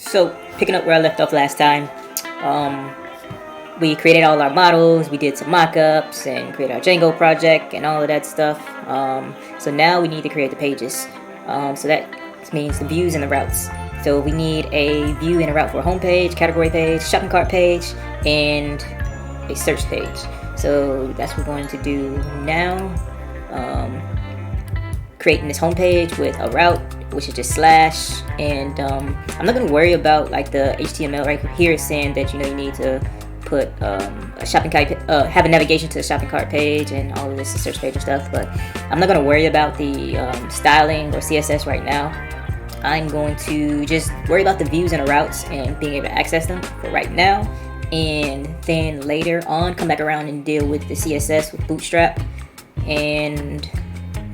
So picking up where I left off last time, we created all our models, we did some mock-ups and created our Django project and all of that stuff. So now we need to create the pages. So that means the views and the routes. So we need a view and a route for a home page, category page, shopping cart page, and a search page. So that's what we're going to do now. Creating this home page with a route, which is just slash, and I'm not going to worry about like the HTML right here is saying that you need to put a shopping cart, have a navigation to the shopping cart page and all of this search page and stuff, but I'm not going to worry about the styling or CSS right now. I'm going to just worry about the views and the routes and being able to access them for right now, and then later on come back around and deal with the CSS with Bootstrap. And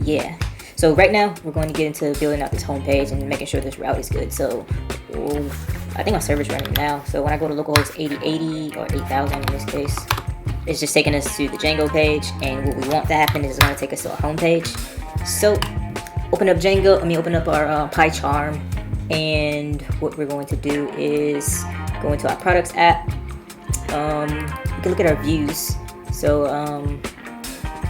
yeah, so right now we're going to get into building out this home page and making sure this route is good. So I think my server's running now, so when I go to localhost 8080 or 8000 in this case, it's just taking us to the Django page, and what we want to happen is it's going to take us to our home page. So open up Django, open up our 𝚃𝚎, and what we're going to do is go into our products app. We can look at our views. So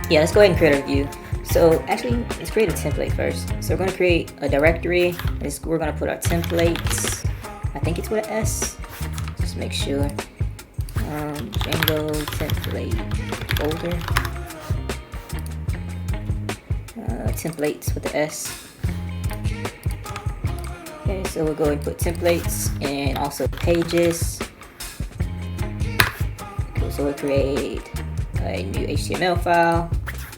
yeah, let's go ahead and create our view. So actually, let's create a template first. So we're going to create a directory. We're going to put our templates. I think it's with an S. Just make sure. Django template folder. Templates with the S. Okay, so we'll go and put templates and also pages. Okay, so we'll create a new HTML file.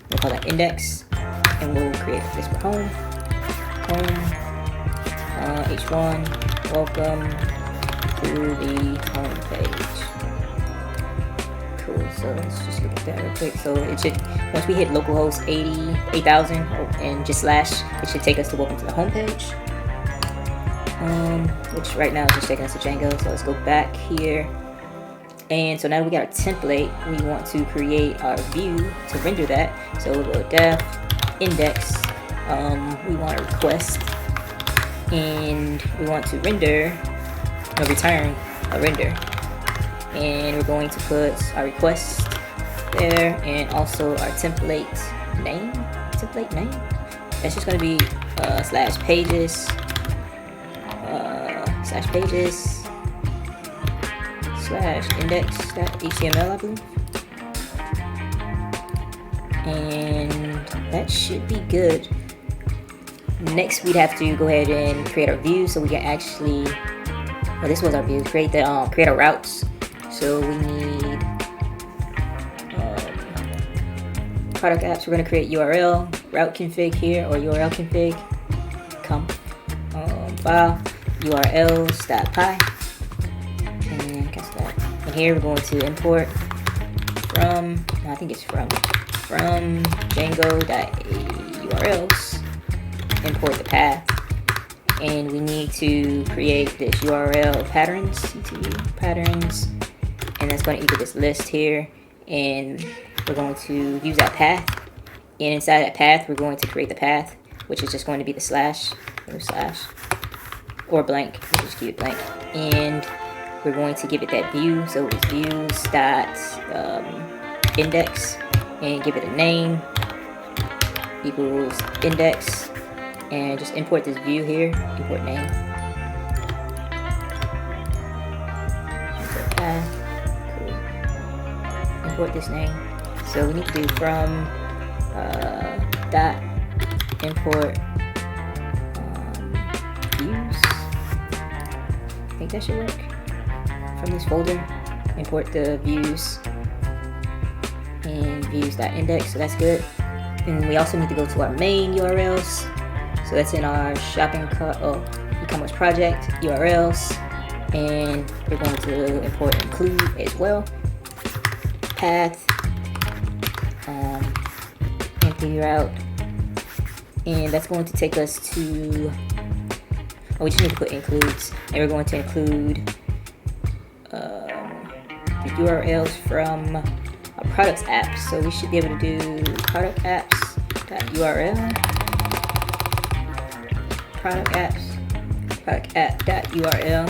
We'll call that index, and we'll create this for home. H1, welcome to the home page. Cool, so let's just look at that real quick. So it should, once we hit localhost 8000 and just slash, it should take us to welcome to the home page. Which right now is just taking us to Django. So let's go back here. And so now that we got our template, we want to create our view to render that. So we'll go def index. We want a request, and we want to render or return a render. And we're going to put our request there, and also our template name. That's just going to be slash pages slash index.html, I believe. And that should be good. Next, we'd have to go ahead and create our view so we can actually, well, this was our view, create our routes. So we need product apps. We're going to create URL, route config here, or URL config, file, urls.py. And here we're going to import from Django.urls, import the path, and we need to create this URL patterns, CTU patterns, and that's going to equal this list here, and we're going to use that path, and inside that path we're going to create the path, which is just going to be the slash or blank. We'll just keep it blank, and we're going to give it that view. So it's views dot index, and give it a name equals index, and just import this view here. Import name. Import path. Cool. Import this name. So we need to do from dot import views. I think that should work. From this folder, import the views and views.index, so that's good. And we also need to go to our main URLs. So that's in our shopping cart, e-commerce project URLs, and we're going to import include as well. Path, empty route, and that's going to take us to. We just need to put includes, and we're going to include the URLs from our products app. So we should be able to do product apps.url, product app.url,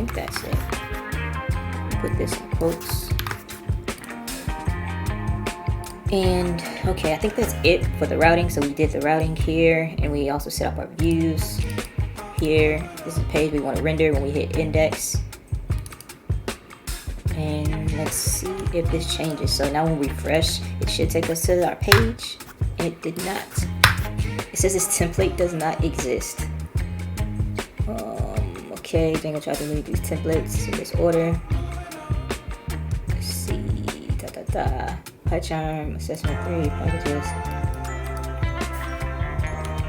think that's it. Put this in quotes. And okay, I think that's it for the routing. So we did the routing here, and we also set up our views here. This is a page we want to render when we hit index. And let's see if this changes. So now when we refresh, it should take us to our page. And it did not. It says this template does not exist. Okay, Django tried to move these templates in this order. Let's see. 𝚃𝚑𝚎 assessment 3 packages.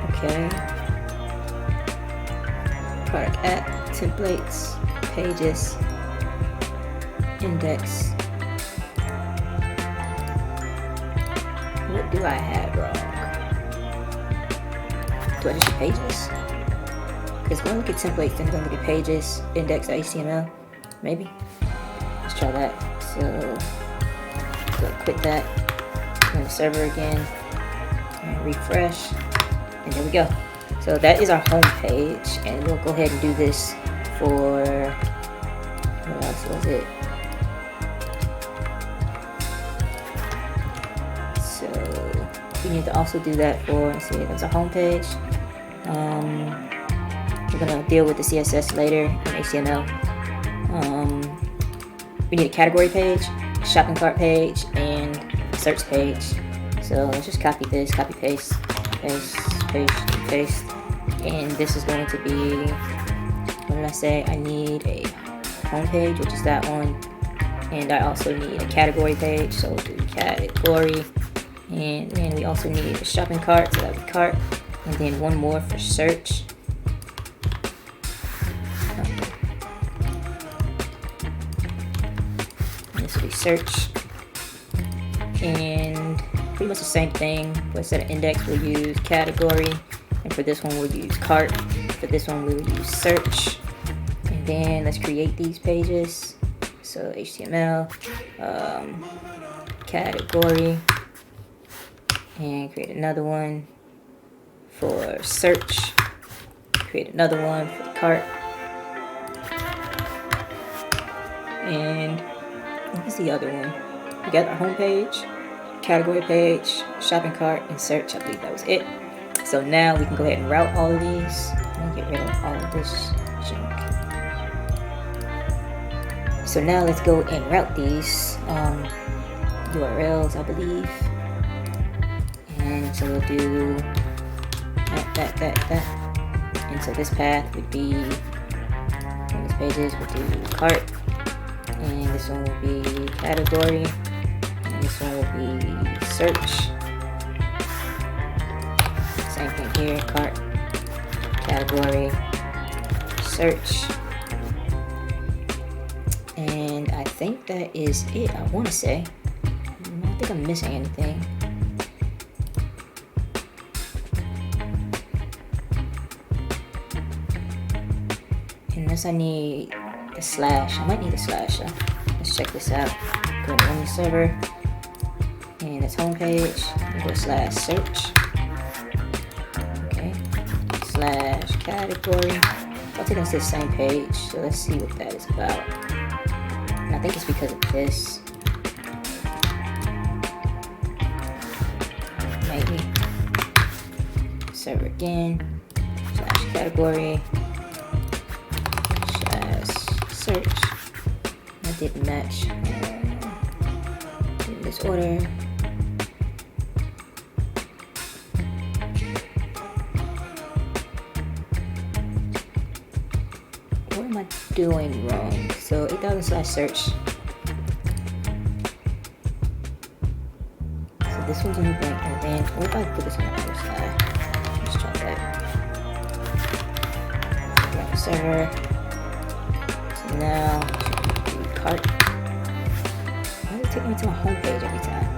Okay. Product app, templates, pages, index. What do I have wrong? Do I just do pages? Because when I look at templates, then I'm going to look at pages, index.html, maybe. Let's try that. So, go quit that. Run the server again, and refresh, and there we go. So that is our home page, and we'll go ahead and do this for, what else was it? So we need to also do that for, let's see, that's our home page. We're gonna deal with the CSS later in HTML. We need a category page, a shopping cart page, and a search page. So let's just copy this, copy paste, paste, paste, paste. And this is going to be, what did I say? I need a home page, which is that one. And I also need a category page, so we'll do category. And then we also need a shopping cart, so that would be cart. And then one more for search. This will be search. And pretty much the same thing. But instead of index, we'll use category. And for this one, we'll use cart. For this one, we will use search. And then let's create these pages. So HTML, category, and create another one for search. Create another one for the cart. And what is the other one? We got our home page, category page, shopping cart, and search. I believe that was it. So now we can go ahead and route all of these. I'm gonna get rid of all of this junk. So now let's go and route these URLs, I believe. And so we'll do that. And so this path would be, on these pages, we'll do cart. And this one will be category. And this one will be search. Same thing here, cart, category, search. And I think that is it, I want to say. I don't think I'm missing anything. Unless I need the slash. I might need a slash. Let's check this out. Go to the server. And it's homepage. Go slash search. Slash category. I'll take us to the same page, so let's see what that is about. And I think it's because of this. Maybe. Server again. Slash category. Slash search. That didn't match. In this order. Doing wrong. So 8,000 slash search. So this one's gonna be blank, and then what if I put this on the other side? Let's try that. Grab the server. So now do cart. Why does it take me to my home page every time?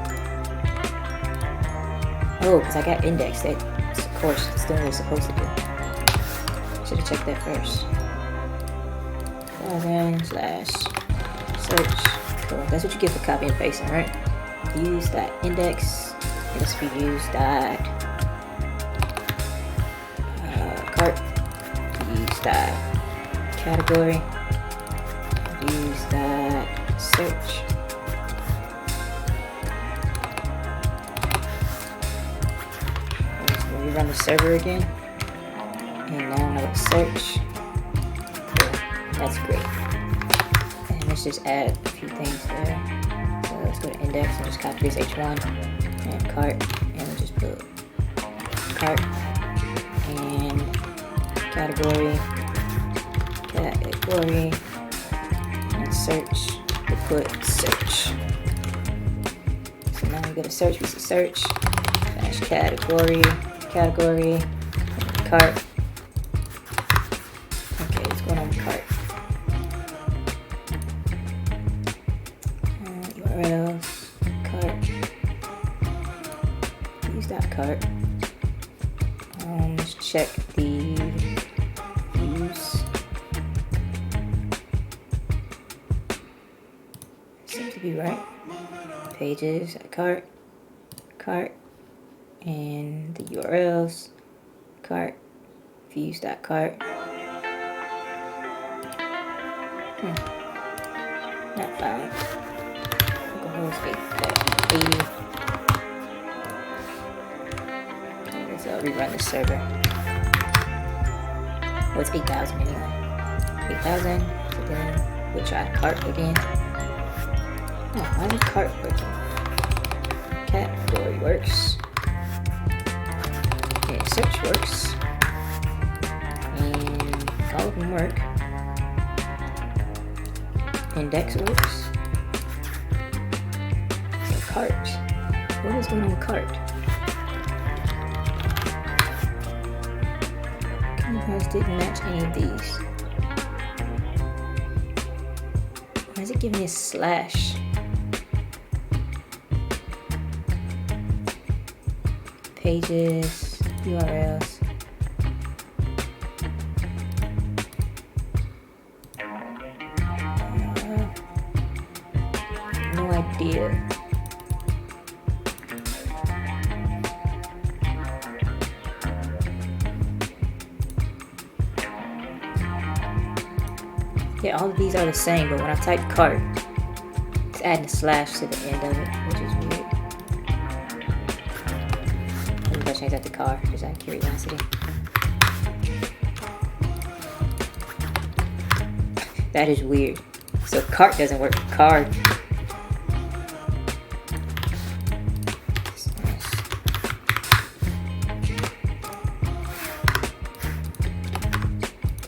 Oh, because I got indexed. That, of course, it's doing what it's supposed to do. Should have checked that first. Slash search. Cool. That's what you get for copy and pasting, right? Views that index. It must be views that cart. Views that category. views.search. Run the server again, and now I'm gonna search. Cool. That's great. And let's just add a few things there. So let's go to index and just copy this h1 and cart, and we'll just put cart and category, and search. We'll put search. So now we go to search. We see search dash category, cart. Okay, what's going on with cart? URLs, cart, views.cart. Let's check the views. Seems to be right. Pages, cart, and the URLs, cart, views.cart. Not found. Localhost 80. Let's rerun the server. Oh, it's 8,000 anyway. 8,000. So then we'll try cart again. Oh, why is cart working? Category works. Okay, search works. And all of them work. Index works. So cart. What is going on with cart? Keywords didn't match any of these. Why is it giving me a slash? Pages, URLs. No idea. Yeah, all of these are the same, but when I type cart, it's adding a slash to the end of it, which is weird. I'm gonna change that to car, just out of curiosity. That is weird. So cart doesn't work, card.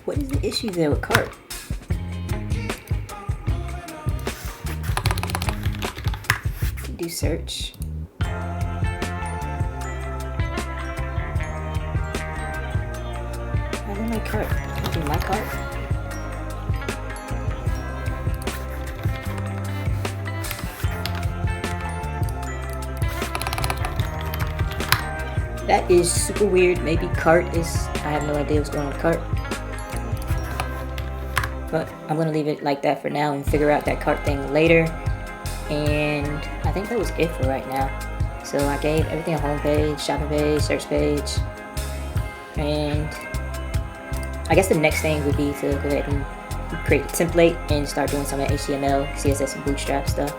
What is the issue there with cart? Do search. I do my cart. I do my cart. That is super weird. Maybe cart is, I have no idea what's going on with cart. But I'm gonna leave it like that for now and figure out that cart thing later. And I think that was it for right now. So I gave everything a home page, shopping page, search page. And I guess the next thing would be to go ahead and create a template and start doing some of the HTML, CSS, and Bootstrap stuff.